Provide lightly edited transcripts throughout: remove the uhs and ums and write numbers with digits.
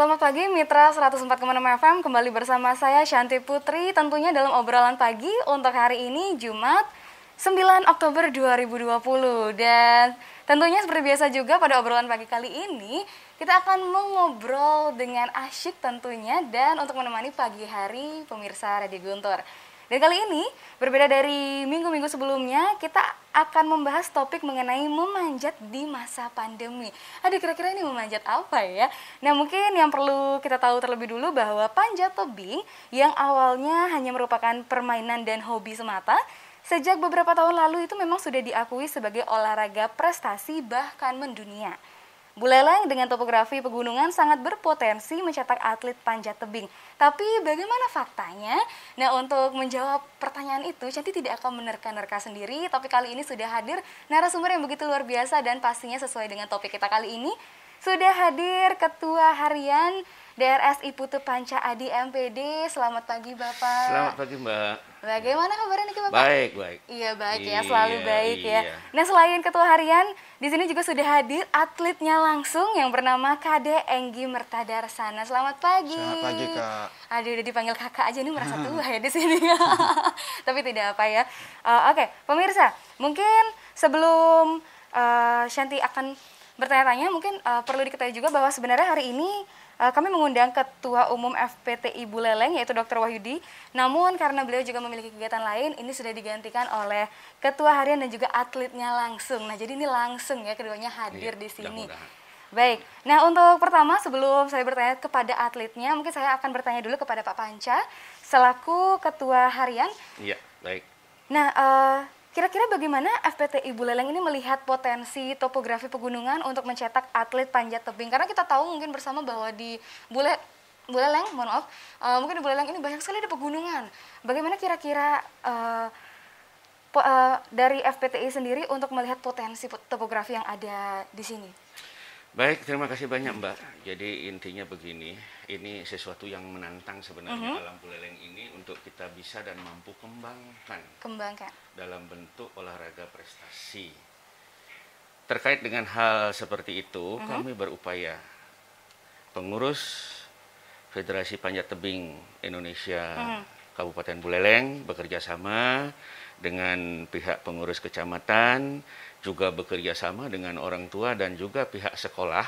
Selamat pagi Mitra 104,6 FM, kembali bersama saya Shanti Putri tentunya dalam obrolan pagi untuk hari ini Jumat 9 Oktober 2020. Dan tentunya seperti biasa juga pada obrolan pagi kali ini kita akan mengobrol dengan asyik tentunya dan untuk menemani pagi hari pemirsa Radio Guntur. Dan kali ini berbeda dari minggu-minggu sebelumnya, kita akan membahas topik mengenai memanjat di masa pandemi. Aduh, kira-kira ini memanjat apa ya? Nah, mungkin yang perlu kita tahu terlebih dulu bahwa panjat tebing yang awalnya hanya merupakan permainan dan hobi semata, sejak beberapa tahun lalu itu memang sudah diakui sebagai olahraga prestasi bahkan mendunia. Buleleng dengan topografi pegunungan sangat berpotensi mencetak atlet panjat tebing. Tapi bagaimana faktanya? Nah, untuk menjawab pertanyaan itu, Shanti tidak akan menerka-nerka sendiri, tapi kali ini sudah hadir narasumber yang begitu luar biasa dan pastinya sesuai dengan topik kita kali ini. Sudah hadir Ketua Harian DRSI Putu Panca Adi MPD. Selamat pagi Bapak. Selamat pagi Mbak. Bagaimana kabarnya nih Bapak? Baik. Iya baik ya, selalu baik ya. Iya. Nah, selain Ketua Harian, di sini juga sudah hadir atletnya langsung yang bernama Kade Enggi Mertadarsana. Selamat pagi. Selamat pagi Kak. Aduh, udah dipanggil kakak aja nih merasa tua ya di sini. Tapi tidak apa ya. Oke, pemirsa, mungkin sebelum Shanti akan bertanya-tanya, mungkin perlu diketahui juga bahwa sebenarnya hari ini kami mengundang Ketua Umum FPTI Buleleng yaitu Dr. Wahyudi. Namun karena beliau juga memiliki kegiatan lain, ini sudah digantikan oleh Ketua Harian dan juga atletnya langsung. Nah, jadi ini langsung ya keduanya hadir di sini. Baik. Nah, untuk pertama sebelum saya bertanya kepada atletnya, mungkin saya akan bertanya dulu kepada Pak Panca selaku Ketua Harian. Iya, baik. Nah, kira-kira bagaimana FPTI Buleleng ini melihat potensi topografi pegunungan untuk mencetak atlet panjat tebing? Karena kita tahu mungkin bersama bahwa di Buleleng, mungkin di Buleleng ini banyak sekali di pegunungan. Bagaimana kira-kira dari FPTI sendiri untuk melihat potensi topografi yang ada di sini? Baik, terima kasih banyak Mbak. Jadi intinya begini, ini sesuatu yang menantang sebenarnya alam Buleleng ini untuk kita bisa dan mampu kembangkan dalam bentuk olahraga prestasi. Terkait dengan hal seperti itu, kami berupaya, pengurus Federasi Panjat Tebing Indonesia Kabupaten Buleleng bekerja sama dengan pihak pengurus kecamatan, juga bekerja sama dengan orang tua dan juga pihak sekolah.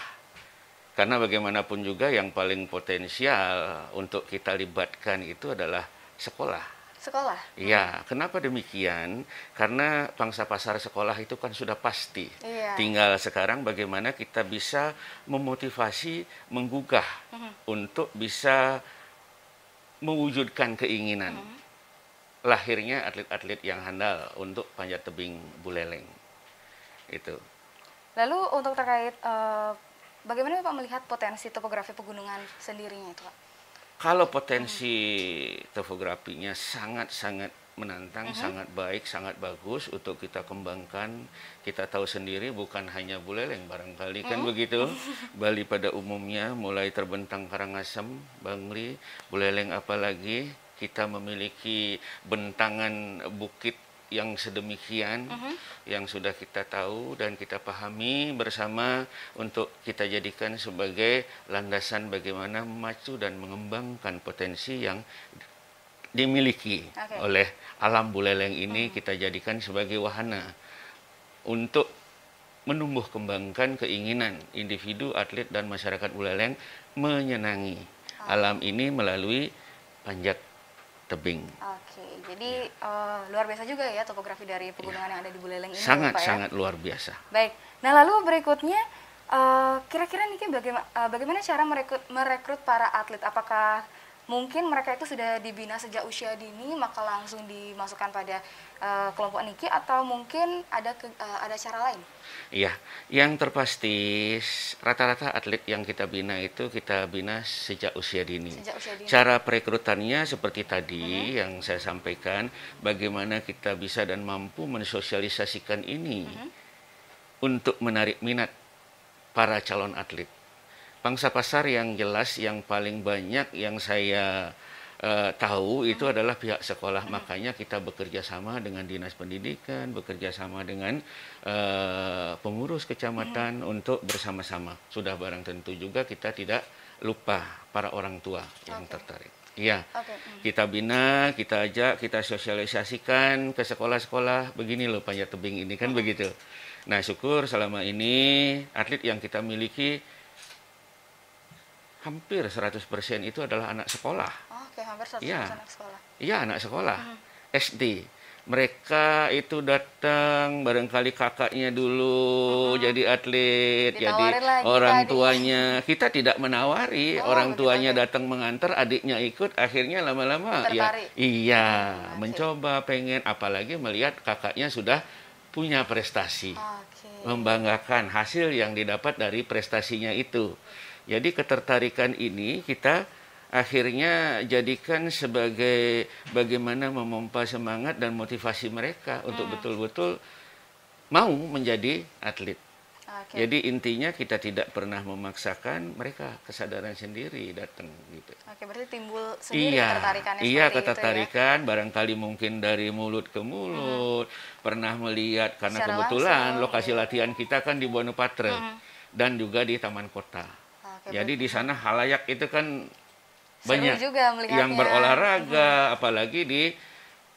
Karena bagaimanapun juga yang paling potensial untuk kita libatkan itu adalah sekolah. Sekolah? Iya, kenapa demikian? Karena pangsa pasar sekolah itu kan sudah pasti. Iya. Tinggal sekarang bagaimana kita bisa memotivasi, menggugah untuk bisa mewujudkan keinginan lahirnya atlet-atlet yang handal untuk panjat tebing Buleleng. Itu. Lalu untuk terkait bagaimana Pak melihat potensi topografi pegunungan sendirinya itu Pak? Kalau potensi topografinya sangat-sangat menantang, sangat baik, sangat bagus untuk kita kembangkan. Kita tahu sendiri bukan hanya Buleleng barangkali kan begitu. Bali pada umumnya mulai terbentang Karangasem, Bangli, Buleleng apalagi kita memiliki bentangan bukit yang sedemikian yang sudah kita tahu dan kita pahami bersama untuk kita jadikan sebagai landasan bagaimana memacu dan mengembangkan potensi yang dimiliki oleh alam Buleleng ini. Kita jadikan sebagai wahana untuk menumbuh kembangkan keinginan individu, atlet dan masyarakat Buleleng menyenangi alam ini melalui panjat tebing. Oke, jadi luar biasa juga ya topografi dari pegunungan yang ada di Buleleng ini. Sangat luar biasa. Baik, nah lalu berikutnya kira-kira nih bagaimana cara merekrut para atlet? Apakah mungkin mereka itu sudah dibina sejak usia dini maka langsung dimasukkan pada kelompok niki atau mungkin ada cara lain? Iya, yang terpasti rata-rata atlet yang kita bina itu kita bina sejak usia dini. Cara perekrutannya seperti tadi yang saya sampaikan, bagaimana kita bisa dan mampu mensosialisasikan ini untuk menarik minat para calon atlet. Pangsa pasar yang jelas yang paling banyak yang saya tahu itu adalah pihak sekolah. Makanya kita bekerja sama dengan Dinas Pendidikan, bekerja sama dengan pengurus kecamatan untuk bersama-sama. Sudah barang tentu juga kita tidak lupa para orang tua yang tertarik. Iya, Oke. kita bina, kita ajak, kita sosialisasikan ke sekolah-sekolah, begini loh panjat tebing ini kan begitu. Nah, syukur selama ini atlet yang kita miliki hampir 100% itu adalah anak sekolah. Oke, hampir 100% Iya. anak sekolah. Iya, anak sekolah. SD. Mereka itu datang, barangkali kakaknya dulu jadi atlet, jadi Ditawarin lagi orang tadi. tuanya. Kita tidak menawari, Oh, orang begitu, tuanya oke. datang mengantar, adiknya ikut, akhirnya lama-lama ya Tertarik. iya, Oke. mencoba, pengen, apalagi melihat kakaknya sudah punya prestasi. Oke. Membanggakan hasil yang didapat dari prestasinya itu. Jadi ketertarikan ini kita akhirnya jadikan sebagai bagaimana memompa semangat dan motivasi mereka untuk betul-betul mau menjadi atlet. Oke. Jadi intinya kita tidak pernah memaksakan, mereka kesadaran sendiri datang gitu. Oke, berarti timbul sendiri ketertarikannya Iya, seperti itu ya. ketertarikan barangkali mungkin dari mulut ke mulut, pernah melihat karena Secara kebetulan langsung, lokasi iya. latihan kita kan di Bonepatre dan juga di Taman Kota. Oke, Jadi di sana halayak itu kan seru banyak juga melihatnya. yang berolahraga, apalagi di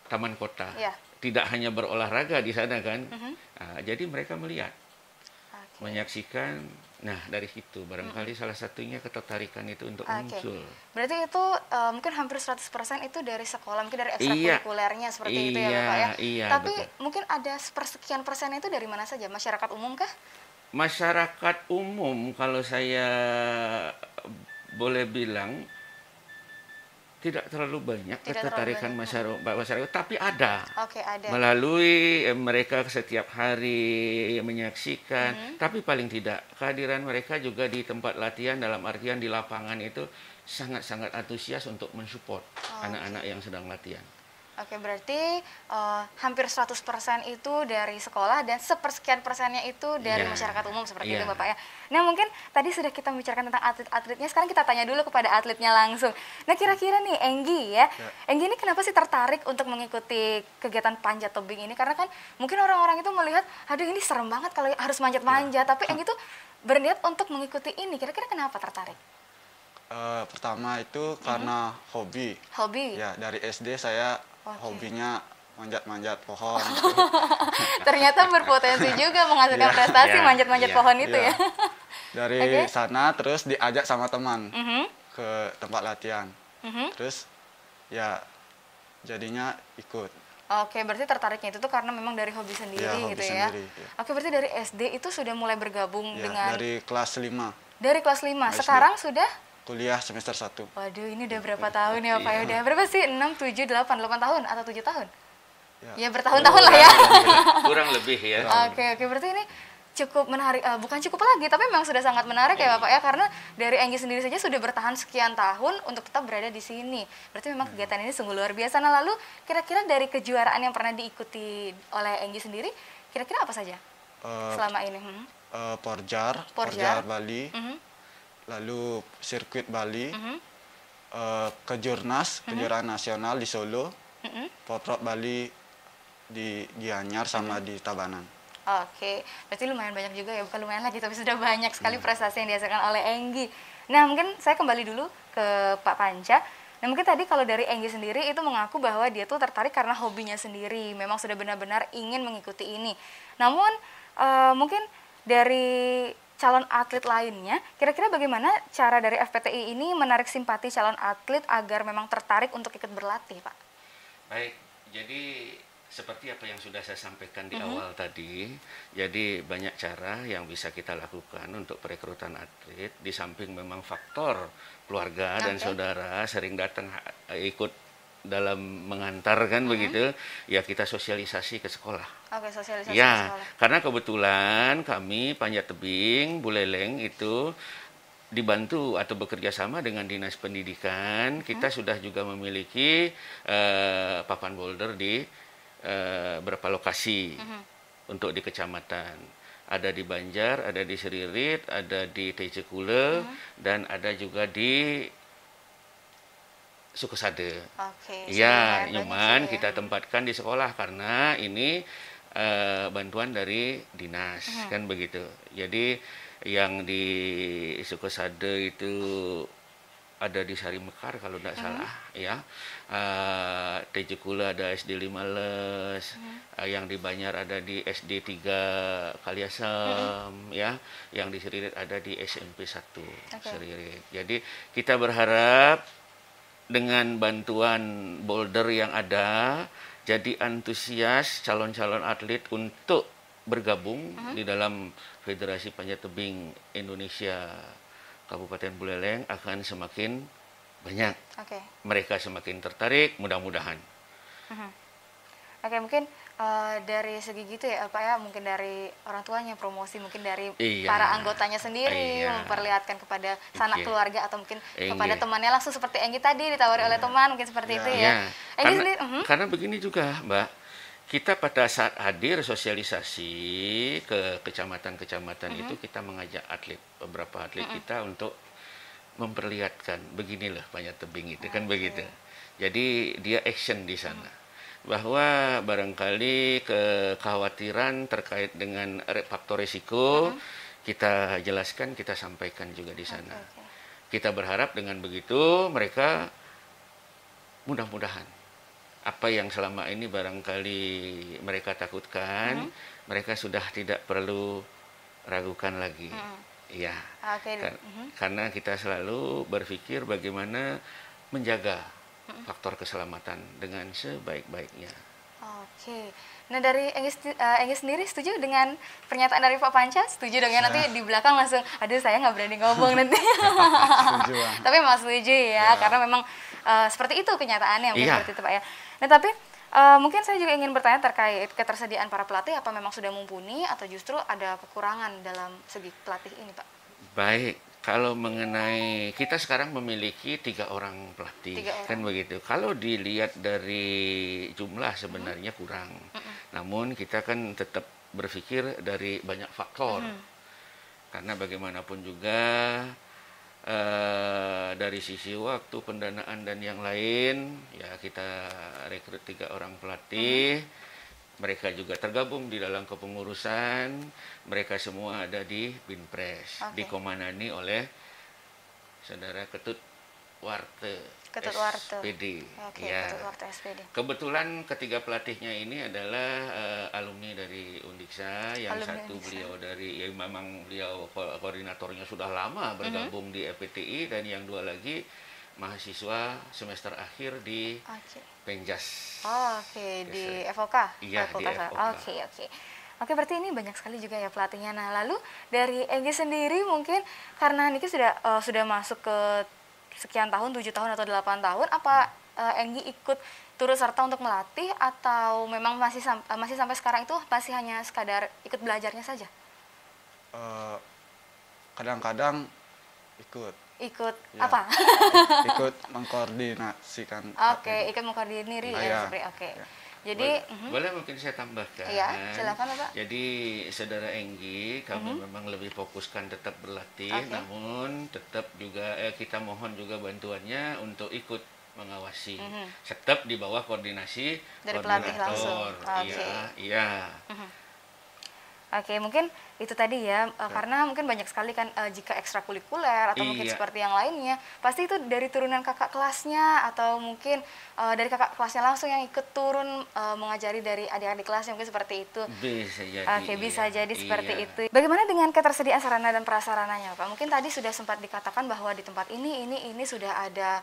Taman Kota. Iya. Tidak hanya berolahraga di sana kan. Nah, jadi mereka melihat, Oke. menyaksikan. Nah, dari situ barangkali salah satunya ketertarikan itu untuk Oke. muncul. Berarti itu mungkin hampir 100% itu dari sekolah, mungkin dari Iya. ekstrakurikulernya seperti itu ya Bapak ya. Iya, Tapi betul. mungkin ada sepersekian persen itu dari mana saja? Masyarakat umum kah? Masyarakat umum kalau saya boleh bilang tidak terlalu banyak Tidak ketertarikan terlalu masyarakat, tapi ada. Oke, ada. Melalui mereka setiap hari menyaksikan, tapi paling tidak kehadiran mereka juga di tempat latihan dalam artian di lapangan itu sangat-sangat antusias untuk mensupport anak-anak yang sedang latihan. Oke, berarti hampir 100% itu dari sekolah dan sepersekian persennya itu dari Iya. masyarakat umum seperti Iya. itu Bapak ya. Nah, mungkin tadi sudah kita bicarakan tentang atlet-atletnya, sekarang kita tanya dulu kepada atletnya langsung. Nah, kira-kira nih Enggi ya. Enggi ini kenapa sih tertarik untuk mengikuti kegiatan panjat tebing ini? Karena kan mungkin orang-orang itu melihat, aduh ini serem banget kalau harus manjat-manjat, tapi Enggi tuh berniat untuk mengikuti ini. Kira-kira kenapa tertarik? Pertama itu karena hobi. Hobi? Ya, dari SD saya Oke. hobinya manjat-manjat pohon. Ternyata berpotensi juga menghasilkan Iya. prestasi Iya. manjat-manjat Iya. pohon itu Iya. ya. Dari Oke. sana terus diajak sama teman Mhm, ke tempat latihan. mhm. Terus ya jadinya ikut. Oke, berarti tertariknya itu tuh karena memang dari hobi sendiri Iya, hobi gitu ya. sendiri, iya. Oke, berarti dari SD itu sudah mulai bergabung Ya, dengan dari kelas 5 dari kelas 5. SD. Sekarang sudah kuliah semester 1. waduh, ini udah berapa tahun ya Pak? Ya udah berapa sih? 6, 7, 8 tahun atau 7 tahun? Ya bertahun-tahun lah ya. Kurang lebih ya. Oke, berarti ini cukup menarik, bukan cukup lagi, tapi memang sudah sangat menarik ya Bapak ya, karena dari Enggi sendiri saja sudah bertahan sekian tahun untuk tetap berada di sini. Berarti memang kegiatan ini sungguh luar biasa. Nah, lalu kira-kira dari kejuaraan yang pernah diikuti oleh Enggi sendiri, kira-kira apa saja selama ini? Porjar Porjar. Bali, Mhm, lalu sirkuit Bali, mhm, kejurnas, kejuaraan nasional di Solo, mhm. Poprov Bali di Gianyar sama di Tabanan. Oke, berarti lumayan banyak juga ya, bukan lumayan lagi, tapi sudah banyak sekali prestasi yang dihasilkan oleh Enggi. Nah, mungkin saya kembali dulu ke Pak Panca. Nah, mungkin tadi kalau dari Enggi sendiri itu mengaku bahwa dia tuh tertarik karena hobinya sendiri, memang sudah benar-benar ingin mengikuti ini. Namun, mungkin dari calon atlet lainnya, kira-kira bagaimana cara dari FPTI ini menarik simpati calon atlet agar memang tertarik untuk ikut berlatih, Pak? Baik, jadi seperti apa yang sudah saya sampaikan di awal tadi, jadi banyak cara yang bisa kita lakukan untuk perekrutan atlet, di samping memang faktor keluarga dan Oke. saudara sering datang ikut dalam mengantar kan begitu, ya kita sosialisasi ke sekolah. Oke, sosialisasi Ya, sekolah. karena kebetulan kami Panjat Tebing Buleleng itu dibantu atau bekerja sama dengan Dinas Pendidikan. Kita sudah juga memiliki papan boulder di beberapa lokasi untuk di kecamatan. Ada di Banjar, ada di Seririt, ada di Tejekule, dan ada juga di Sukesade. Oke. Iya, sudah lumayan banyak nyaman sih ya. kita tempatkan di sekolah karena ini bantuan dari dinas kan begitu. Jadi yang di Sukesade itu ada di Sari Mekar kalau tidak salah ya. Tejukula ada SD 15, yang di Banjar ada di SD 3 Kaliasem ya, yang di Seririt ada di SMP 1 Seririt. Jadi kita berharap dengan bantuan boulder yang ada, jadi antusias calon-calon atlet untuk bergabung di dalam Federasi Panjat Tebing Indonesia Kabupaten Buleleng akan semakin banyak. Mereka semakin tertarik, mudah-mudahan. Oke, mungkin dari segi gitu ya Pak ya, mungkin dari orang tuanya promosi, mungkin dari para anggotanya sendiri memperlihatkan kepada sanak keluarga atau mungkin kepada temannya langsung seperti Enggi tadi ditawari oleh teman, mungkin seperti itu ya. Karena begini juga Mbak, kita pada saat hadir sosialisasi ke kecamatan-kecamatan itu kita mengajak beberapa atlet kita untuk memperlihatkan beginilah panjat tebing itu kan begitu. Jadi dia action di sana. Bahwa barangkali kekhawatiran terkait dengan faktor risiko kita jelaskan, kita sampaikan juga di sana. Kita berharap dengan begitu mereka mudah-mudahan apa yang selama ini barangkali mereka takutkan, mereka sudah tidak perlu ragukan lagi. Ya, karena kita selalu berpikir bagaimana menjaga faktor keselamatan dengan sebaik-baiknya. Nah dari Enggi sendiri setuju dengan pernyataan dari Pak Panca? Setuju dengan nanti di belakang langsung, aduh saya nggak berani ngomong nanti. Setuju, Tapi Mas setuju ya, karena memang seperti itu kenyataannya, seperti itu Pak ya. Nah tapi mungkin saya juga ingin bertanya terkait ketersediaan para pelatih, apa memang sudah mumpuni atau justru ada kekurangan dalam segi pelatih ini Pak? Baik, kalau mengenai kita sekarang memiliki 3 orang pelatih, kan begitu. Kalau dilihat dari jumlah sebenarnya kurang, namun kita kan tetap berpikir dari banyak faktor, karena bagaimanapun juga dari sisi waktu, pendanaan dan yang lain, ya kita rekrut 3 orang pelatih. Mereka juga tergabung di dalam kepengurusan. Mereka semua ada di Binpres, dikomandani oleh Saudara Ketut Warte SPD. Ketut Warte SPD. Kebetulan ketiga pelatihnya ini adalah alumni dari Undiksa. Yang satu beliau dari, memang beliau koordinatornya sudah lama bergabung di FPTI, dan yang 2 lagi mahasiswa semester akhir di Penjas. Di FOK? Iya, di FOK. Oke, berarti ini banyak sekali juga ya pelatihnya. Nah, lalu dari Enggi sendiri mungkin karena Niki sudah masuk ke sekian tahun, 7 tahun atau 8 tahun, apa Enggi ikut turut serta untuk melatih atau memang masih sampai sekarang itu masih hanya sekadar ikut belajarnya saja? Kadang-kadang ikut apa? Ikut mengkoordinasikan. Ikut mengkoordinir seperti Jadi boleh mungkin saya tambahkan. Iya, silakan Pak. Jadi Saudara Enggi, kami memang lebih fokuskan tetap berlatih, namun tetap juga kita mohon juga bantuannya untuk ikut mengawasi. Tetap di bawah koordinasi dari pelatih langsung. Iya. Mungkin itu tadi ya, karena mungkin banyak sekali kan jika ekstrakurikuler atau mungkin seperti yang lainnya, pasti itu dari turunan kakak kelasnya atau mungkin dari kakak kelasnya langsung yang ikut turun mengajari dari adik-adik kelasnya, mungkin seperti itu. Bisa jadi. Bisa jadi seperti itu. Bagaimana dengan ketersediaan sarana dan prasarananya Pak? Mungkin tadi sudah sempat dikatakan bahwa di tempat ini sudah ada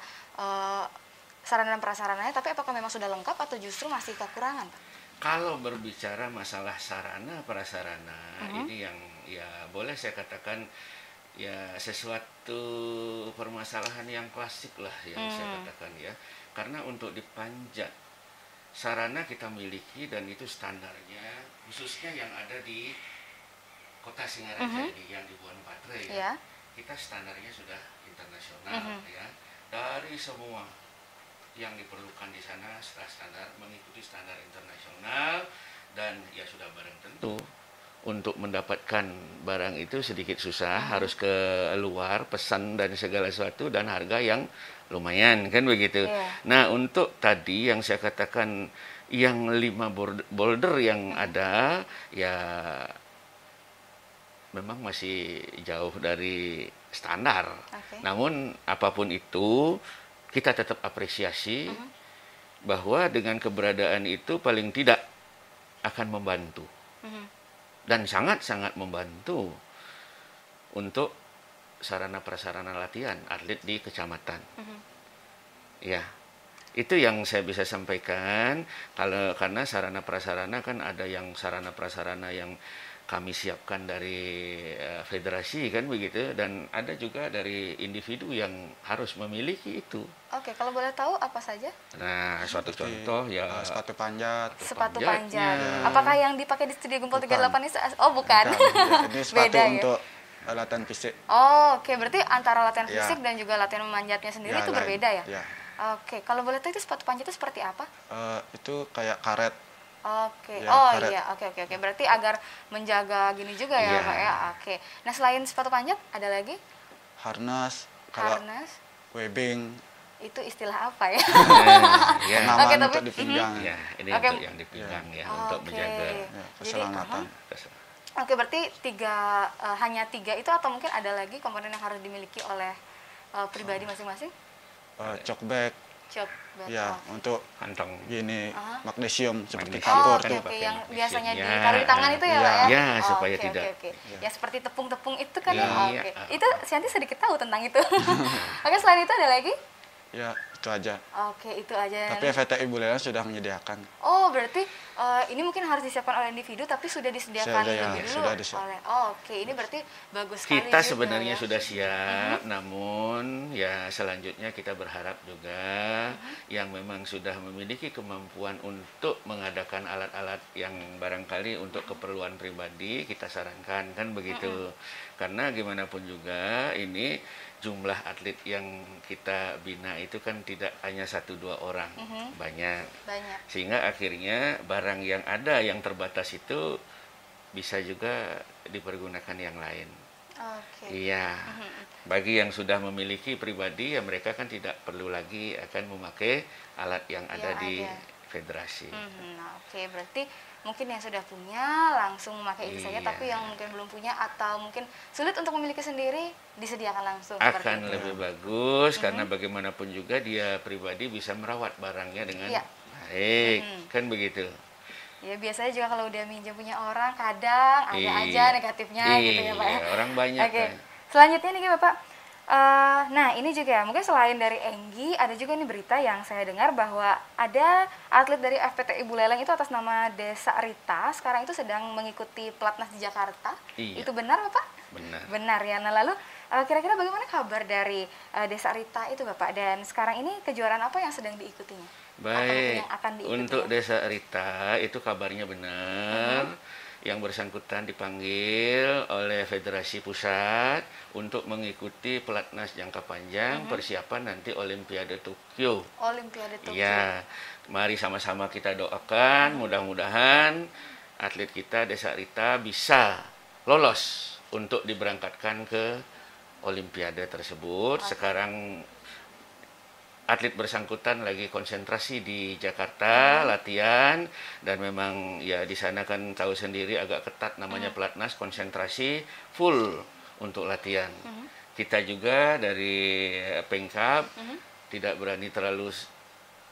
sarana dan prasarananya, tapi apakah memang sudah lengkap atau justru masih kekurangan Pak? Kalau berbicara masalah sarana prasarana, ini yang ya boleh saya katakan ya sesuatu permasalahan yang klasik lah yang saya katakan ya. Karena untuk dipanjat sarana kita miliki dan itu standarnya, khususnya yang ada di Kota Singaraja ini, yang di Buan Patre ya. Kita standarnya sudah internasional ya. Dari semua yang diperlukan di sana standar mengikuti standar internasional, dan ya sudah barang tentu untuk mendapatkan barang itu sedikit susah, harus ke luar pesan dan segala sesuatu, dan harga yang lumayan kan begitu. Nah, untuk tadi yang saya katakan yang 5 boulder yang ada ya memang masih jauh dari standar. Oke. Namun apapun itu kita tetap apresiasi bahwa dengan keberadaan itu paling tidak akan membantu dan sangat-sangat membantu untuk sarana prasarana latihan atlet di kecamatan. Ya, itu yang saya bisa sampaikan. Karena sarana prasarana kan ada yang sarana prasarana yang kami siapkan dari federasi kan begitu, dan ada juga dari individu yang harus memiliki itu. Oke, kalau boleh tahu apa saja? Nah, suatu Seperti, contoh ya sepatu panjat. Sepatu panjatnya. panjat. Apakah yang dipakai di Studio Gempol Bukan. 38 ini? Oh, bukan. Ya, ini sepatu Beda ya? untuk latihan fisik. Oh, oke. Berarti antara latihan Ya. fisik dan juga latihan memanjatnya sendiri Ya, itu lain. berbeda ya? Ya. Oke, kalau boleh tahu itu sepatu panjat itu seperti apa? Itu kayak karet. Oke, Ya, oh karet. iya, oke. Berarti agar menjaga gini juga ya, Iya. Pak ya. Oke. Nah, selain sepatu panjat ada lagi Harnas, kalau harness. webbing, Itu istilah apa ya? Ya, pengaman Oke, tapi- untuk di pinggang. ya, ini Oke. untuk yang dipinggang ya, untuk Oke. menjaga Ya, keselamatan. Oke, berarti hanya tiga itu atau mungkin ada lagi komponen yang harus dimiliki oleh pribadi masing-masing? Chalk bag, Cok, ya untuk kantong. gini Aha. magnesium seperti Magnesium. Oh, kapur oke, tuh. oke. pakai Yang magnesium. biasanya Ya. ditaruh di tangan itu ya, Ya. Pak ya? Ya, Oh, supaya oke, tidak. Oke. Ya, seperti tepung-tepung itu kan ya? Iya. Oke. Itu Sianti sedikit tahu tentang itu. Oke, selain itu ada lagi? Ya, itu aja. Oke, itu aja. Tapi FTI Buleleng sudah menyediakan. Oh, berarti ini mungkin harus disiapkan oleh individu tapi sudah disediakan Sudah, ya, lebih dulu sudah disiap. oleh. Oh, oke, ini berarti bagus sekali Kita juga sebenarnya ya. sudah siap, namun ya selanjutnya kita berharap juga yang memang sudah memiliki kemampuan untuk mengadakan alat-alat yang barangkali untuk keperluan pribadi, kita sarankan kan begitu. Karena gimana pun juga ini jumlah atlet yang kita bina itu kan tidak hanya 1-2 orang, banyak. Banyak. Sehingga akhirnya barang yang ada yang terbatas itu bisa juga dipergunakan yang lain. Oke. Iya. Bagi yang sudah memiliki pribadi ya mereka kan tidak perlu lagi akan memakai alat yang ada Yang di ada. federasi. Nah, oke, berarti mungkin yang sudah punya langsung memakai itu saja, Iya. tapi yang mungkin belum punya atau mungkin sulit untuk memiliki sendiri disediakan langsung seperti Akan itu. lebih bagus karena bagaimanapun juga dia pribadi bisa merawat barangnya dengan Iya. baik, kan begitu. Ya biasanya juga kalau udah minjem punya orang kadang ada Iya. aja negatifnya gitu ya Pak ya. Iya, orang banyak Oke. kan. Selanjutnya nih Bapak. Nah ini juga mungkin selain dari Enggi ada juga nih berita yang saya dengar bahwa ada atlet dari FPTI Buleleng itu atas nama Desa Rita sekarang itu sedang mengikuti pelatnas di Jakarta. Iya. Itu benar Bapak? Benar. Benar ya. Nah lalu kira-kira bagaimana kabar dari Desa Rita itu Bapak, dan sekarang ini kejuaraan apa yang sedang diikutinya? Baik, yang akan diikuti untuk ya? Desa Rita itu kabarnya benar. Yang bersangkutan dipanggil oleh Federasi Pusat untuk mengikuti pelatnas jangka panjang persiapan nanti Olimpiade Tokyo. Olimpiade Tokyo. Iya, mari sama-sama kita doakan mudah-mudahan atlet kita Desa Rita bisa lolos untuk diberangkatkan ke Olimpiade tersebut. Sekarang atlet bersangkutan lagi konsentrasi di Jakarta latihan, dan memang ya di sana kan tahu sendiri agak ketat namanya pelatnas, konsentrasi full untuk latihan. Kita juga dari Pengkap tidak berani terlalu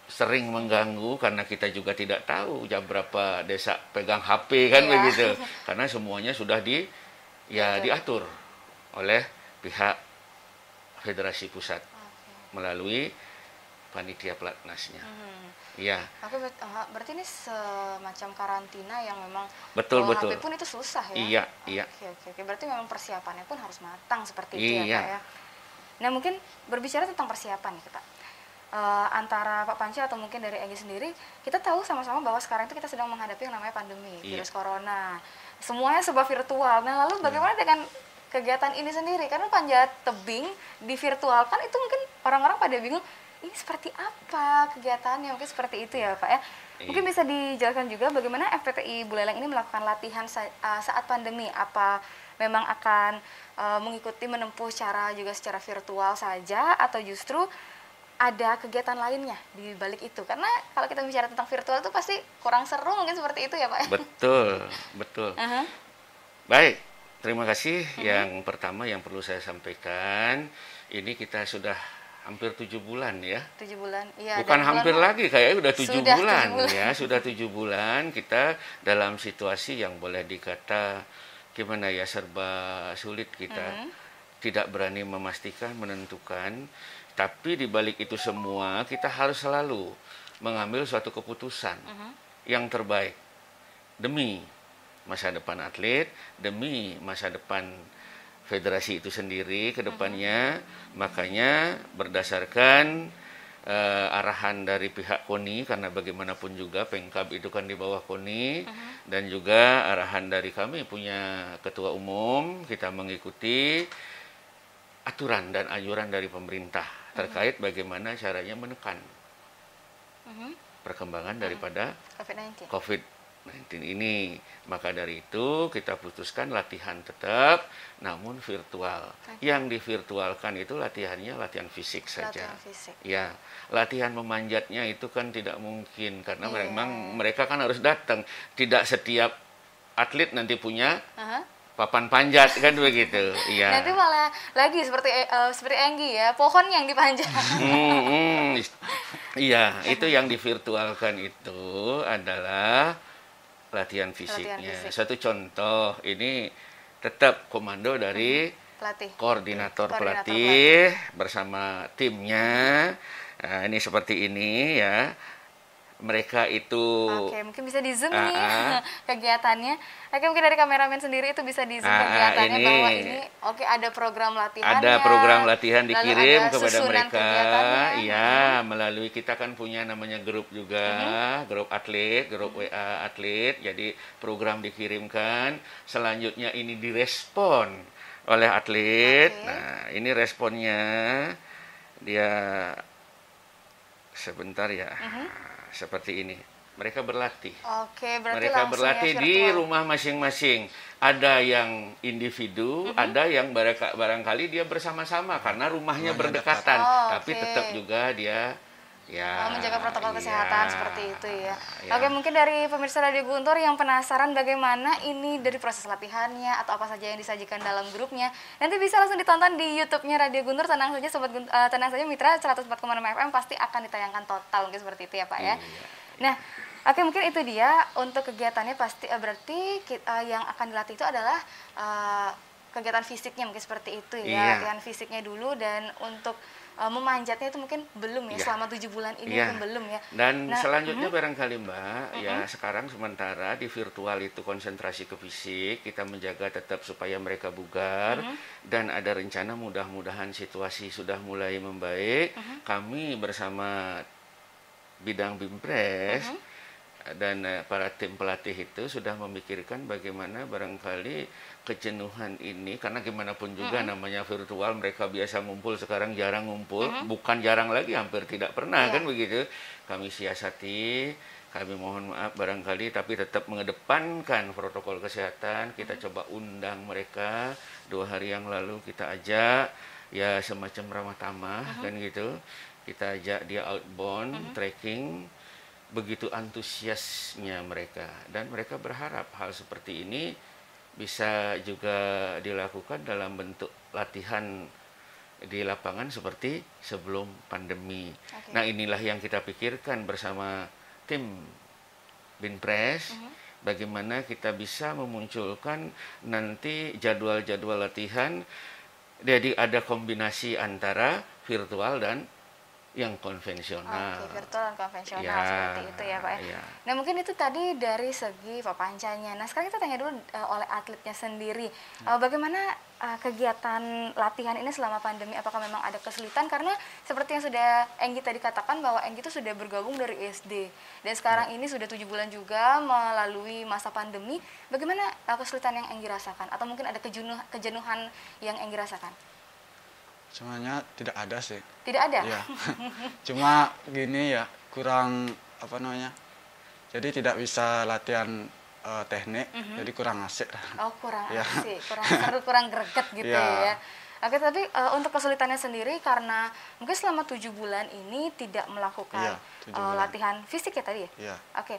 sering mengganggu karena kita juga tidak tahu jam berapa desa pegang HP kan Iya. begitu. Karena semuanya sudah diatur oleh pihak Federasi Pusat melalui panitia pelatnasnya. Iya. Oke, berarti ini semacam karantina yang memang Betul, bawa betul. HP pun itu susah ya? Iya, iya. Oke. Berarti memang persiapannya pun harus matang seperti itu ya Iya. Pak ya? Nah mungkin berbicara tentang persiapan nih Pak. Antara Pak Panca atau mungkin dari Enggi sendiri, kita tahu sama-sama bahwa sekarang itu kita sedang menghadapi yang namanya pandemi, Iya. virus corona. Semuanya serba virtual. Nah lalu bagaimana dengan kegiatan ini sendiri? Karena panjat tebing divirtualkan itu mungkin orang-orang pada bingung, ini seperti apa kegiatannya, mungkin seperti itu ya Pak ya. Mungkin bisa dijelaskan juga bagaimana FPTI Buleleng ini melakukan latihan saat pandemi, apa memang akan mengikuti menempuh cara juga secara virtual saja atau justru ada kegiatan lainnya di balik itu, karena kalau kita bicara tentang virtual itu pasti kurang seru mungkin seperti itu ya Pak ya. Betul, betul. Aha. Baik, Terima kasih. Yang pertama yang perlu saya sampaikan, ini kita sudah hampir 7 bulan ya. 7 bulan. Iya, Bukan dari hampir bulan lagi, kayaknya udah 7 Sudah bulan 7 bulan. ya. Sudah 7 bulan kita dalam situasi yang boleh dikata gimana ya, serba sulit kita. Tidak berani memastikan, menentukan. Tapi di balik itu semua kita harus selalu mengambil suatu keputusan yang terbaik demi masa depan atlet, demi masa depan federasi itu sendiri ke depannya. Makanya berdasarkan arahan dari pihak KONI, karena bagaimanapun juga Pengkab itu kan di bawah KONI, dan juga arahan dari kami punya ketua umum, kita mengikuti aturan dan anjuran dari pemerintah terkait bagaimana caranya menekan perkembangan daripada COVID-19 ini. Maka dari itu kita putuskan latihan tetap namun virtual. Yang divirtualkan itu latihannya latihan fisik saja. Latihan fisik. Ya, latihan memanjatnya itu kan tidak mungkin karena memang mereka kan harus datang. Tidak setiap atlet nanti punya papan panjat kan begitu. Iya. Nanti malah lagi seperti Enggi ya, pohon yang dipanjat. Iya, itu yang divirtualkan itu adalah latihan fisiknya. Satu contoh, ini tetap komando dari koordinator pelatih bersama timnya. Nah, ini seperti ini ya. Mereka itu... Oke, mungkin bisa di zoom nih kegiatannya. Oke, mungkin dari kameramen sendiri itu bisa di zoom kegiatannya ini, bahwa ini ada program latihannya. Ada program latihan dikirim kepada mereka. Iya, Hmm. melalui kita kan punya namanya grup juga, grup atlet, grup WA atlet. Jadi program dikirimkan, selanjutnya ini direspon oleh atlet. Nah, ini responnya dia sebentar ya. Seperti ini. Mereka berlatih. Oke, berarti mereka langsung berlatih ya di rumah masing-masing. Ada yang individu, ada yang barangkali dia bersama-sama karena rumahnya berdekatan. Tapi tetap juga dia menjaga protokol kesehatan seperti itu ya. Oke, mungkin dari pemirsa Radio Guntur yang penasaran bagaimana ini dari proses latihannya atau apa saja yang disajikan dalam grupnya, nanti bisa langsung ditonton di YouTube-nya Radio Guntur. Tenang saja sobat tenang saja mitra 104,6 FM pasti akan ditayangkan total, mungkin seperti itu ya Pak ya. Nah, oke, mungkin itu dia untuk kegiatannya. Pasti berarti yang akan dilatih itu adalah kegiatan fisiknya, mungkin seperti itu ya. Latihan fisiknya dulu, dan untuk memanjatnya itu mungkin belum ya, selama 7 bulan ini mungkin belum ya. Dan selanjutnya barangkali Mbak, ya sekarang sementara di virtual itu konsentrasi ke fisik, kita menjaga tetap supaya mereka bugar, dan ada rencana mudah-mudahan situasi sudah mulai membaik. Kami bersama bidang Bimpres dan para tim pelatih itu sudah memikirkan bagaimana barangkali kejenuhan ini, karena gimana pun juga namanya virtual, mereka biasa ngumpul, sekarang jarang ngumpul, bukan jarang lagi, hampir tidak pernah kan begitu. Kami siasati, kami mohon maaf barangkali, tapi tetap mengedepankan protokol kesehatan. Kita coba undang mereka 2 hari yang lalu, kita ajak ya semacam ramah tamah kan gitu. Kita ajak dia outbound, trekking, begitu antusiasnya mereka. Dan mereka berharap hal seperti ini bisa juga dilakukan dalam bentuk latihan di lapangan seperti sebelum pandemi. Nah, inilah yang kita pikirkan bersama tim Binpres, bagaimana kita bisa memunculkan nanti jadwal-jadwal latihan, jadi ada kombinasi antara virtual dan yang konvensional. Oke, virtual dan konvensional seperti itu ya Pak ya. Nah, mungkin itu tadi dari segi papancanya. Nah, sekarang kita tanya dulu oleh atletnya sendiri. Bagaimana kegiatan latihan ini selama pandemi? Apakah memang ada kesulitan? Karena seperti yang sudah Enggi tadi katakan bahwa Enggi itu sudah bergabung dari SD. Dan sekarang ini sudah 7 bulan juga melalui masa pandemi. Bagaimana kesulitan yang Enggi rasakan? Atau mungkin ada kejenuhan yang Enggi rasakan? Sebenarnya tidak ada sih. Tidak ada? Ya. Cuma gini ya, kurang apa namanya, jadi tidak bisa latihan teknik, jadi kurang asik. Oh, kurang asik, kurang seru, kurang greget gitu ya. Oke, tapi untuk kesulitannya sendiri karena mungkin selama 7 bulan ini tidak melakukan Iya, 7 bulan. latihan fisik ya tadi ya? Iya. Oke,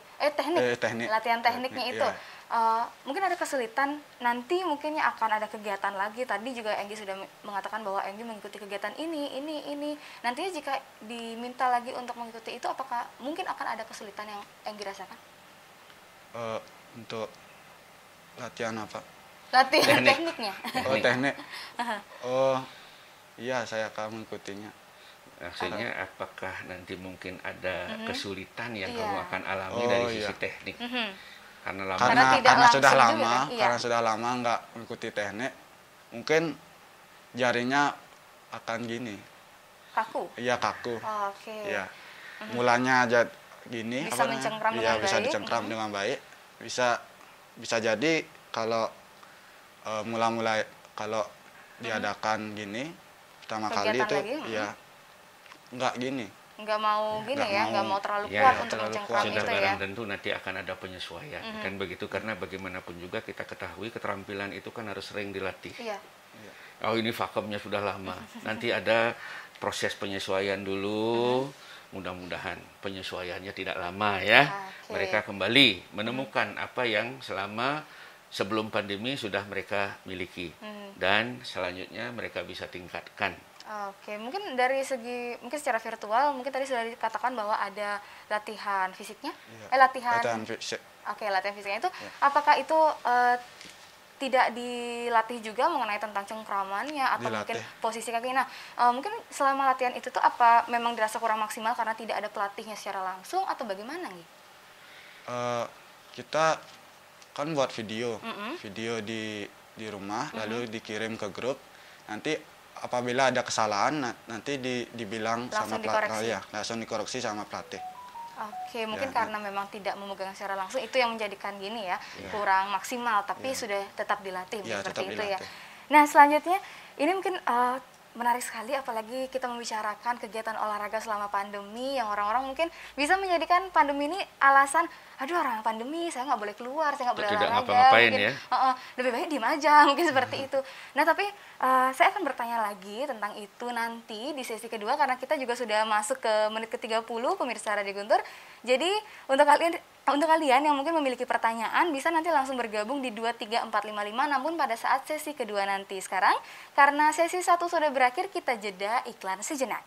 teknik. Latihan tekniknya Teknik, itu. iya. Mungkin ada kesulitan nanti mungkinnya akan ada kegiatan lagi. Tadi juga Enggi sudah mengatakan bahwa Enggi mengikuti kegiatan ini. Nantinya jika diminta lagi untuk mengikuti itu, apakah mungkin akan ada kesulitan yang Enggi rasakan? Untuk latihan apa? Latihan tekniknya. Oh, teknik. Oh, iya saya akan mengikutinya. Maksudnya apakah nanti mungkin ada kesulitan yang Iya. kamu akan alami Oh, dari iya. sisi teknik? Karena lama Karena tidak Karena langsung sudah juga lama, kan? Iya. karena sudah lama nggak mengikuti teknik, mungkin jarinya akan gini. Kaku. Iya, kaku. Oke. Iya. Mulanya aja gini, Bisa namanya? mencengkram Iya, dengan bisa baik. dicengkram dengan baik. Bisa jadi kalau kalau diadakan gini pertama kali Kegiatan itu lagi, ya nggak gini. Nggak mau gini ya, nggak mau terlalu Ya, kuat untuk terlalu mencengkram kuat. sudah itu ya. barang tentu nanti akan ada penyesuaian kan begitu, karena bagaimanapun juga kita ketahui keterampilan itu kan harus sering dilatih. Iya. Oh, ini vakumnya sudah lama, nanti ada proses penyesuaian dulu. Mudah-mudahan penyesuaiannya tidak lama ya. Oke. Mereka kembali menemukan apa yang selama sebelum pandemi sudah mereka miliki, dan selanjutnya mereka bisa tingkatkan. Oke, mungkin dari segi secara virtual mungkin tadi sudah dikatakan bahwa ada latihan fisiknya. Iya. Latihan fisik. Oke, latihan fisiknya itu apakah itu tidak dilatih juga mengenai tentang cengkramannya atau mungkin Dilatih. posisi kaki? Nah, mungkin selama latihan itu tuh apa memang dirasa kurang maksimal karena tidak ada pelatihnya secara langsung atau bagaimana nih? Kita kan buat video di rumah, lalu dikirim ke grup. Nanti apabila ada kesalahan, nanti dibilang Langsung sama dikoreksi. langsung dikoreksi sama pelatih. Oke, mungkin Ya, karena memang tidak memegang secara langsung itu yang menjadikan gini ya, kurang maksimal, tapi sudah tetap dilatih Ya, seperti tetap itu ya. dilatih. Nah, selanjutnya ini mungkin menarik sekali apalagi kita membicarakan kegiatan olahraga selama pandemi yang orang-orang mungkin bisa menjadikan pandemi ini alasan, aduh orang pandemi saya nggak boleh keluar, saya nggak boleh Tidak olahraga, ngapa-ngapain mungkin, ya. lebih baik diem aja mungkin seperti itu. Nah, tapi saya akan bertanya lagi tentang itu nanti di sesi kedua karena kita juga sudah masuk ke menit ke-30 pemirsa Radio Guntur. Jadi untuk kalian yang mungkin memiliki pertanyaan bisa nanti langsung bergabung di 23455 namun pada saat sesi kedua nanti. Sekarang karena sesi 1 sudah berakhir kita jeda iklan sejenak.